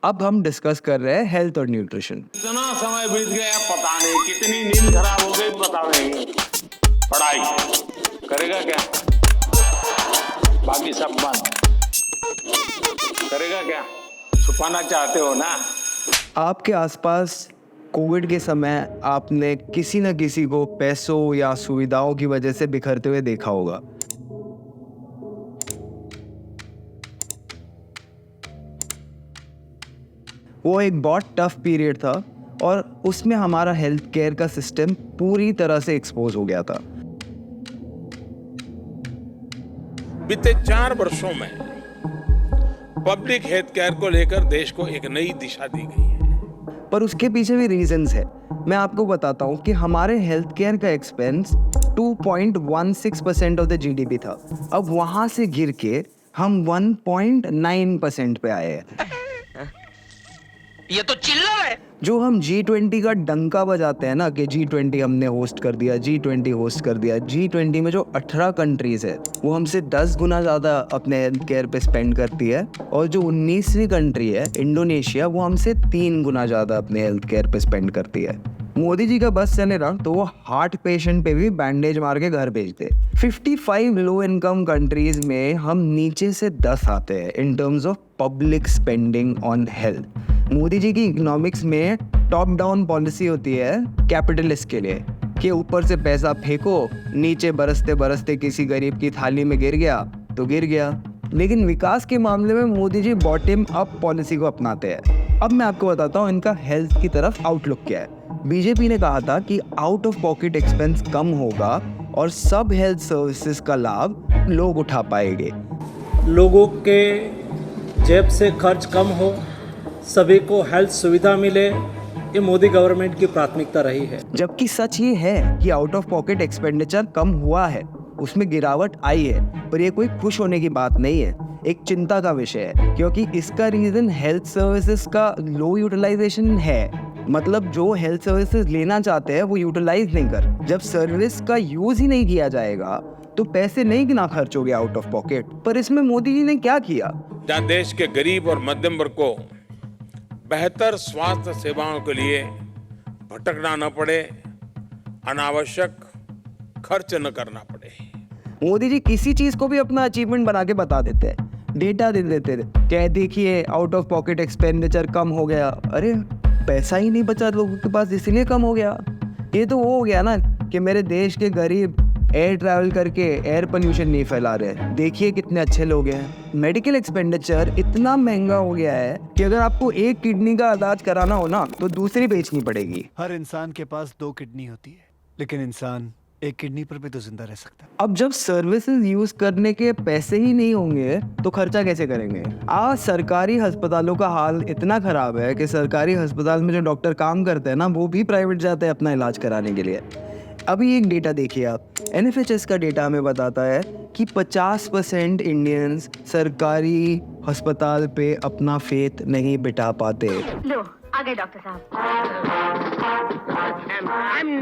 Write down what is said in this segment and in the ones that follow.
अब हम डिस्कस कर रहे हैं हेल्थ और न्यूट्रिशन। इतना समय बीत गया पता नहीं, कितनी नींद खराब हो गई पता नहीं। पढ़ाई करेगा क्या, बाकी सब बंद। करेगा क्या, छुपाना चाहते हो ना। आपके आसपास कोविड के समय आपने किसी न किसी को पैसों या सुविधाओं की वजह से बिखरते हुए देखा होगा। वो एक बहुत टफ पीरियड था और उसमें हमारा हेल्थ केयर का सिस्टम पूरी तरह से एक्सपोज हो गया था। बीते 4 वर्षों में पब्लिक हेल्थ केयर को लेकर देश को एक नई दिशा दी गई है। पर उसके पीछे भी रीजंस है। मैं आपको बताता हूँ कि हमारे हेल्थ केयर का एक्सपेंस 2.16% ऑफ द जीडीपी था। अब वहाँ से गिर के हम 1.9% पे आए हैं। ये तो चिल्लर है। जो हम G20 का डंका बजाते हैं ना कि G20 हमने होस्ट कर दिया, G20 होस्ट कर दिया। G20 में जो 18 कंट्रीज है वो हमसे 10 गुना ज़्यादा अपने हेल्थ केयर पे स्पेंड करती है, और जो 19वीं कंट्री है इंडोनेशिया, वो हमसे 3 गुना ज़्यादा अपने हेल्थ केयर पे स्पेंड करती है। मोदी जी का बस चले ना तो वो हार्ट पेशेंट पे भी बैंडेज मार के घर भेजते। 55 लो इनकम कंट्रीज में हम नीचे से 10 आते हैं in terms of public spending on health. Modi ji की इकोनॉमिक्स में टॉप डाउन पॉलिसी होती है कैपिटलिस्ट के लिए कि ऊपर से पैसा फेंको, नीचे बरसते बरसते किसी गरीब की थाली में गिर गया तो गिर गया। लेकिन विकास के मामले में Modi ji bottom up policy को अपनाते हैं। अब मैं आपको बताता हूँ इनका हेल्थ की तरफ आउटलुक क्या है। बीजेपी ने कहा था कि आउट ऑफ पॉकेट एक्सपेंस कम होगा और सब हेल्थ सर्विसेज का लाभ लोग उठा पाएंगे। लोगों के जेब से खर्च कम हो, सभी को हेल्थ सुविधा मिले, ये मोदी गवर्नमेंट की प्राथमिकता रही है। जबकि सच ये है कि आउट ऑफ पॉकेट एक्सपेंडिचर कम हुआ है, उसमें गिरावट आई है, पर ये कोई खुश होने की बात नहीं है, एक चिंता का विषय है, क्योंकि इसका रीजन हेल्थ सर्विसेज का लो यूटिलाइजेशन है। मतलब जो हेल्थ सर्विसेज लेना चाहते हैं वो यूटिलाइज नहीं कर। जब सर्विस का यूज ही नहीं किया जाएगा तो पैसे नहीं गिना खर्च हो गया आउट ऑफ पॉकेट। पर इसमें मोदी जी ने क्या किया? जहाँ देश के गरीब और मध्यम वर्ग को बेहतर स्वास्थ्य सेवाओं के लिए भटकना न पड़े, अनावश्यक खर्च न करना पड़े। मोदी जी किसी चीज को भी अपना अचीवमेंट बना के बता देते हैं, डेटा दे देते थे, क्या देखिए आउट ऑफ पॉकेट एक्सपेंडिचर कम हो गया। अरे पैसा ही नहीं बचा लोगों के पास इसलिए कम हो गया। ये तो वो हो गया ना कि मेरे देश के गरीब एयर ट्रैवल करके एयर पोल्यूशन नहीं फैला रहे, देखिए कितने अच्छे लोग हैं। मेडिकल एक्सपेंडिचर इतना महंगा हो गया है कि अगर आपको एक किडनी का इलाज कराना हो ना तो दूसरी बेचनी पड़ेगी। हर इंसान के पास 2 किडनी होती है, लेकिन इंसान एक किडनी पर भी तो जिंदा रह सकता है। अब जब सर्विसेज यूज करने के पैसे ही नहीं होंगे तो खर्चा कैसे करेंगे? आज सरकारी अस्पतालों का हाल इतना खराब है कि सरकारी अस्पताल में जो डॉक्टर काम करते हैं ना वो भी प्राइवेट जाते हैं अपना इलाज कराने के लिए। अभी एक डेटा देखिए आप, NFHS का डेटा हमें बताता है कि 50% इंडियंस सरकारी अस्पताल पे अपना फेथ नहीं बिठा पाते। लो आ गए डॉक्टर साहब।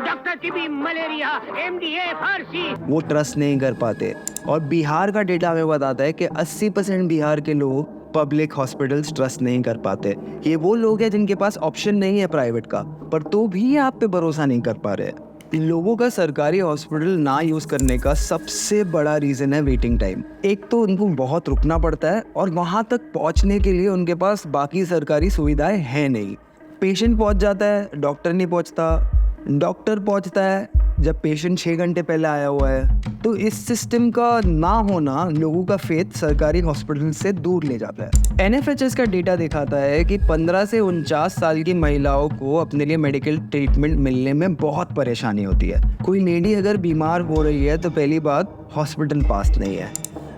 डॉक्टर टीबी मलेरिया MDA फारसी। वो ट्रस्ट नहीं कर पाते। और बिहार का डेटा हमें बताता है कि 80% बिहार के लोग पब्लिक हॉस्पिटल्स ट्रस्ट नहीं कर पाते। ये वो लोग हैं जिनके पास ऑप्शन नहीं है प्राइवेट का, पर तो भी आप पे भरोसा नहीं कर पा रहे। लोगों का सरकारी हॉस्पिटल ना यूज़ करने का सबसे बड़ा रीज़न है वेटिंग टाइम। एक तो उनको बहुत रुकना पड़ता है और वहाँ तक पहुँचने के लिए उनके पास बाकी सरकारी सुविधाएं हैं नहीं। पेशेंट पहुँच जाता है, डॉक्टर नहीं पहुँचता, डॉक्टर पहुँचता है जब पेशेंट 6 घंटे पहले आया हुआ है। तो इस सिस्टम का ना होना लोगों का फेथ सरकारी हॉस्पिटल से दूर ले जाता है। NFHS का डेटा दिखाता है कि 15 से 49 साल की महिलाओं को अपने लिए मेडिकल ट्रीटमेंट मिलने में बहुत परेशानी होती है। कोई लेडी अगर बीमार हो रही है तो पहली बात हॉस्पिटल पास नहीं है,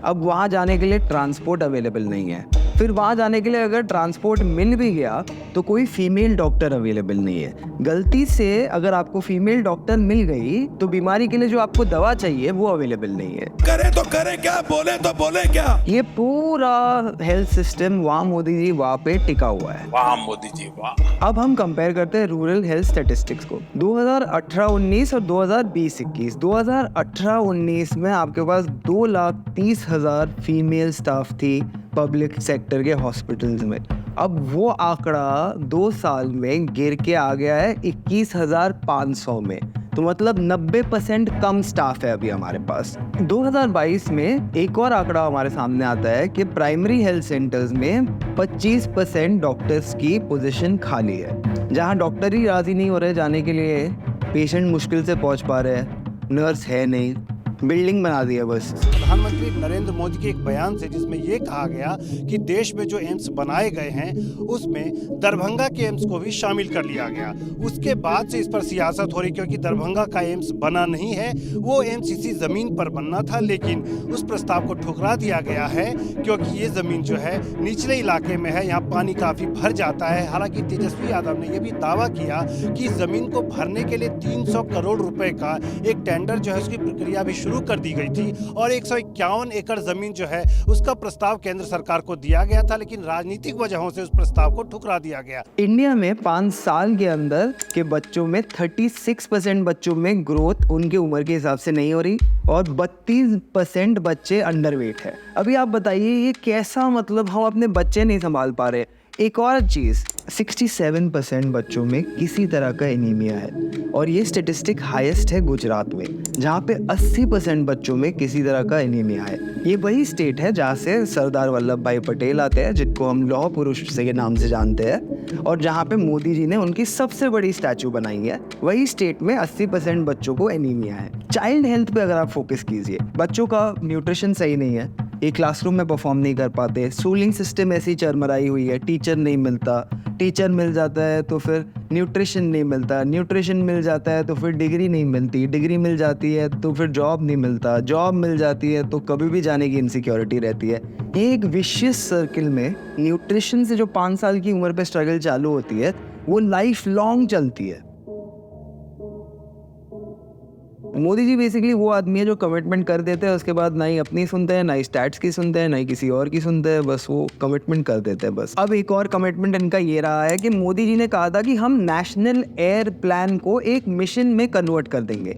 अब वहाँ जाने के लिए ट्रांसपोर्ट अवेलेबल नहीं है, फिर वहाँ जाने के लिए अगर ट्रांसपोर्ट मिल भी गया तो कोई फीमेल डॉक्टर अवेलेबल नहीं है। गलती से अगर आपको फीमेल डॉक्टर मिल गई तो बीमारी के लिए जो आपको दवा चाहिए वो अवेलेबल नहीं है। करे तो करे क्या, बोले तो बोले क्या। ये पूरा हेल्थ सिस्टम वाह मोदी जी वाह पे टिका हुआ है। वाह मोदी जी वाह। अब हम कंपेयर करते हैं रूरल हेल्थ स्टैटिस्टिक्स को 2018-19 और 2020-21। 2018-19 में आपके पास 2,30,000 फीमेल स्टाफ थी पब्लिक सेक्टर के हॉस्पिटल्स में, अब वो आंकड़ा 2 साल में गिर के आ गया है 21,500 में। तो मतलब 90% कम स्टाफ है अभी हमारे पास। 2022 में एक और आंकड़ा हमारे सामने आता है कि प्राइमरी हेल्थ सेंटर्स में 25% डॉक्टर्स की पोजीशन खाली है। जहां डॉक्टर ही राजी नहीं हो रहे जाने के लिए, पेशेंट मुश्किल से पहुंच पा रहे हैं, नर्स है नहीं, बिल्डिंग बना दी है बस। प्रधानमंत्री नरेंद्र मोदी के एक बयान से जिसमें ये कहा गया कि देश में जो एम्स बनाए गए हैं उसमें दरभंगा के एम्स को भी शामिल कर लिया गया। उसके बाद से इस पर सियासत हो रही, क्योंकि दरभंगा का एम्स बना नहीं है, वो एम्स इसी ज़मीन पर बनना था, लेकिन उस प्रस्ताव को ठुकरा दिया गया है क्योंकि ये ज़मीन जो है निचले इलाके में है, यहाँ पानी काफ़ी भर जाता है। हालांकि तेजस्वी यादव ने यह भी दावा किया कि ज़मीन को भरने के लिए 300 करोड़ रुपए का एक टेंडर जो है उसकी प्रक्रिया भी शुरू कर दी गई थी और 151 एकड़ जमीन जो है उसका प्रस्ताव केंद्र सरकार को दिया गया था, लेकिन राजनीतिक वजहों से उस प्रस्ताव को ठुकरा दिया गया। इंडिया में 5 साल के अंदर के बच्चों में 36% बच्चों में ग्रोथ उनके उम्र के हिसाब से नहीं हो रही और 32% बच्चे अंडरवेट है। अभी आप बताइए ये कैसा, मतलब हम अपने बच्चे नहीं संभाल पा रहे। एक और चीज़, 67% बच्चों में किसी तरह का एनीमिया है और ये स्टेटिस्टिक हाईएस्ट है गुजरात में, जहाँ पे 80% बच्चों में किसी तरह का एनीमिया है। ये वही स्टेट है जहाँ से सरदार वल्लभ भाई पटेल आते हैं, जिनको हम लौह पुरुष के नाम से जानते हैं, और जहाँ पे मोदी जी ने उनकी सबसे बड़ी स्टैचू बनाई है। वही स्टेट में 80% बच्चों को एनीमिया है। चाइल्ड हेल्थ पे अगर आप फोकस कीजिए, बच्चों का न्यूट्रिशन सही नहीं है, ये क्लासरूम में परफॉर्म नहीं कर पाते, स्कूलिंग सिस्टम ऐसी चरमराई हुई है, टीचर नहीं मिलता, टीचर मिल जाता है तो फिर न्यूट्रिशन नहीं मिलता, न्यूट्रिशन मिल जाता है तो फिर डिग्री नहीं मिलती, डिग्री मिल जाती है तो फिर जॉब नहीं मिलता, जॉब मिल जाती है तो कभी भी जाने की इनसिक्योरिटी रहती है। ये एक विशियस सर्किल में न्यूट्रिशन से जो 5 साल की उम्र पे स्ट्रगल चालू होती है वो लाइफ लॉन्ग चलती है। मोदी जी बेसिकली वो आदमी है जो कमिटमेंट कर देते हैं, उसके बाद ना ही अपनी सुनते हैं, ना ही स्टैट्स की सुनते हैं, ना ही किसी और की सुनते हैं, बस वो कमिटमेंट कर देते हैं बस। अब एक और कमिटमेंट इनका ये रहा है कि मोदी जी ने कहा था कि हम नेशनल एयर प्लान को एक मिशन में कन्वर्ट कर देंगे।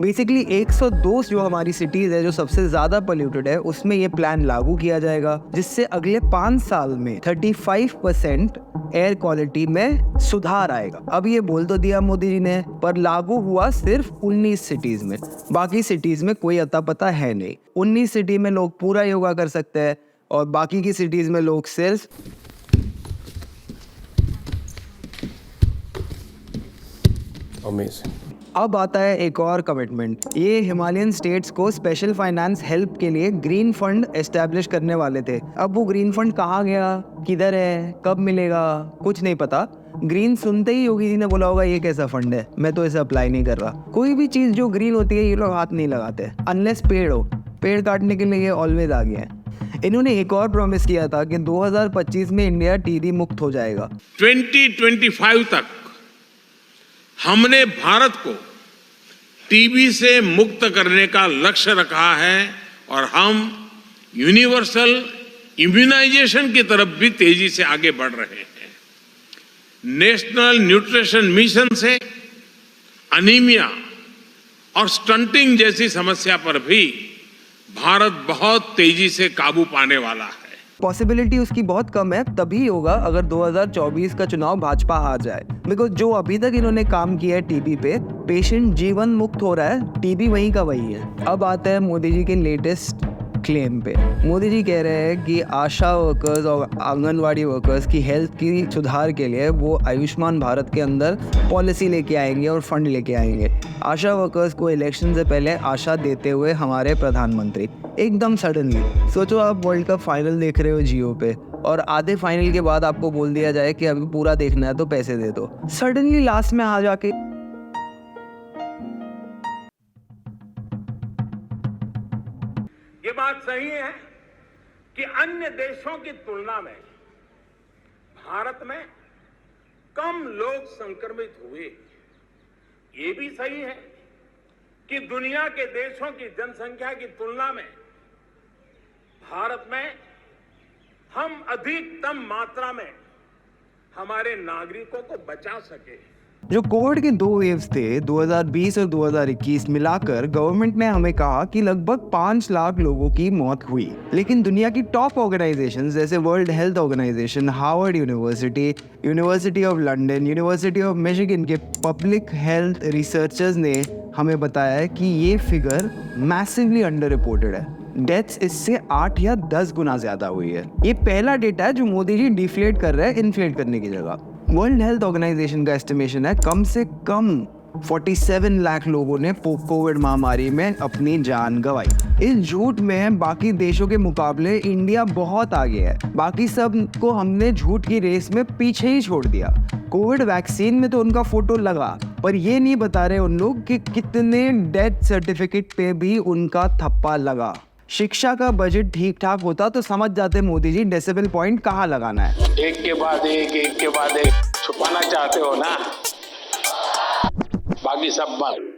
बेसिकली 102 जो हमारी सिटीज है जो सबसे ज्यादा पोल्यूटेड है उसमें ये प्लान लागू किया जाएगा, जिससे अगले 5 साल में 35% एयर क्वालिटी में सुधार आएगा। अब ये बोल तो दिया मोदी जी ने, पर लागू हुआ सिर्फ 19 सिटीज में, बाकी सिटीज में कोई अता पता है नहीं। 19 सिटी में लोग पूरा योगा कर सकते हैं और बाकी की सिटीज में लोग सिर्फ अमेजिंग। अब आता है एक और कमिटमेंट। ये हिमालयन स्टेट्स को स्पेशल फाइनेंस हेल्प के लिए ग्रीन फंड एस्टैब्लिश करने वाले थे। अब वो ग्रीन फंड कहाँ गया, किधर है, कब मिलेगा, कुछ नहीं पता। ग्रीन सुनते ही योगी जी ने बोला होगा ये कैसा फंड है, मैं तो इसे अप्लाई नहीं कर रहा। कोई भी चीज़ जो ग्रीन होती है ये लोग हाथ नहीं लगाते अनलेस पेड़ हो। पेड़ काटने के लिए ये ऑलवेज आ गया है। इन्होंने एक और प्रॉमिस किया था कि 2025 में इंडिया टीबी मुक्त हो जाएगा। 2025 तक हमने भारत को टीबी से मुक्त करने का लक्ष्य रखा है और हम यूनिवर्सल इम्यूनाइजेशन की तरफ भी तेजी से आगे बढ़ रहे हैं। नेशनल न्यूट्रिशन मिशन से अनीमिया और स्टंटिंग जैसी समस्या पर भी भारत बहुत तेजी से काबू पाने वाला है। पॉसिबिलिटी उसकी बहुत कम है, तभी होगा अगर 2024 का चुनाव भाजपा हार जाए। बिकॉज जो अभी तक इन्होंने काम किया है टीबी पे, पेशेंट जीवन मुक्त हो रहा है, टीबी वहीं का वही है। अब आता है मोदी जी के लेटेस्ट क्लेम पे। मोदी जी कह रहे हैं कि आशा वर्कर्स और आंगनवाड़ी वर्कर्स की हेल्थ की सुधार के लिए वो आयुष्मान भारत के अंदर पॉलिसी लेके आएंगे और फंड लेके आएंगे। आशा वर्कर्स को इलेक्शन से पहले आशा देते हुए हमारे प्रधानमंत्री एकदम सडनली, सोचो आप वर्ल्ड कप फाइनल देख रहे हो जियो पे और आधे फाइनल के बाद आपको बोल दिया जाए कि अभी पूरा देखना है तो पैसे दे दो। सडनली लास्ट में आ जाके ये बात सही है कि अन्य देशों की तुलना में भारत में कम लोग संक्रमित हुए। ये भी सही है कि दुनिया के देशों की जनसंख्या की तुलना में भारत में हम अधिकतम मात्रा में हमारे नागरिकों को बचा सके। जो कोविड के 2 वेव्स थे 2020 और 2021 मिलाकर गवर्नमेंट ने हमें कहा कि लगभग 5 लाख लोगों की मौत हुई। लेकिन दुनिया की टॉप ऑर्गेनाइजेशंस जैसे World Health Organization, Harvard University, University of London, University of Michigan के पब्लिक हेल्थ रिसर्चर्स ने हमें बताया है कि ये फिगर मैसिवली अंडर रिपोर्टेड है। डेथ्स इससे 8 या 10 गुना ज्यादा हुई है। ये पहला डेटा है जो मोदी जी डिफ्लेट कर रहे हैं इन्फ्लेट करने की जगह। वर्ल्ड हेल्थ ऑर्गेनाइजेशन का एस्टिमेशन है कम से कम 47 लाख लोगों ने कोविड महामारी में अपनी जान गंवाई। इस झूठ में बाकी देशों के मुकाबले इंडिया बहुत आगे है। बाकी सब को हमने झूठ की रेस में पीछे ही छोड़ दिया। कोविड वैक्सीन में तो उनका फोटो लगा, पर ये नहीं बता रहे उन लोग कि कितने डेथ सर्टिफिकेट पे भी उनका थप्पा लगा। शिक्षा का बजट ठीक ठाक होता तो समझ जाते मोदी जी डेसिबल पॉइंट कहाँ लगाना है। एक के बाद एक छुपाना चाहते हो ना, बाकी सब बंद।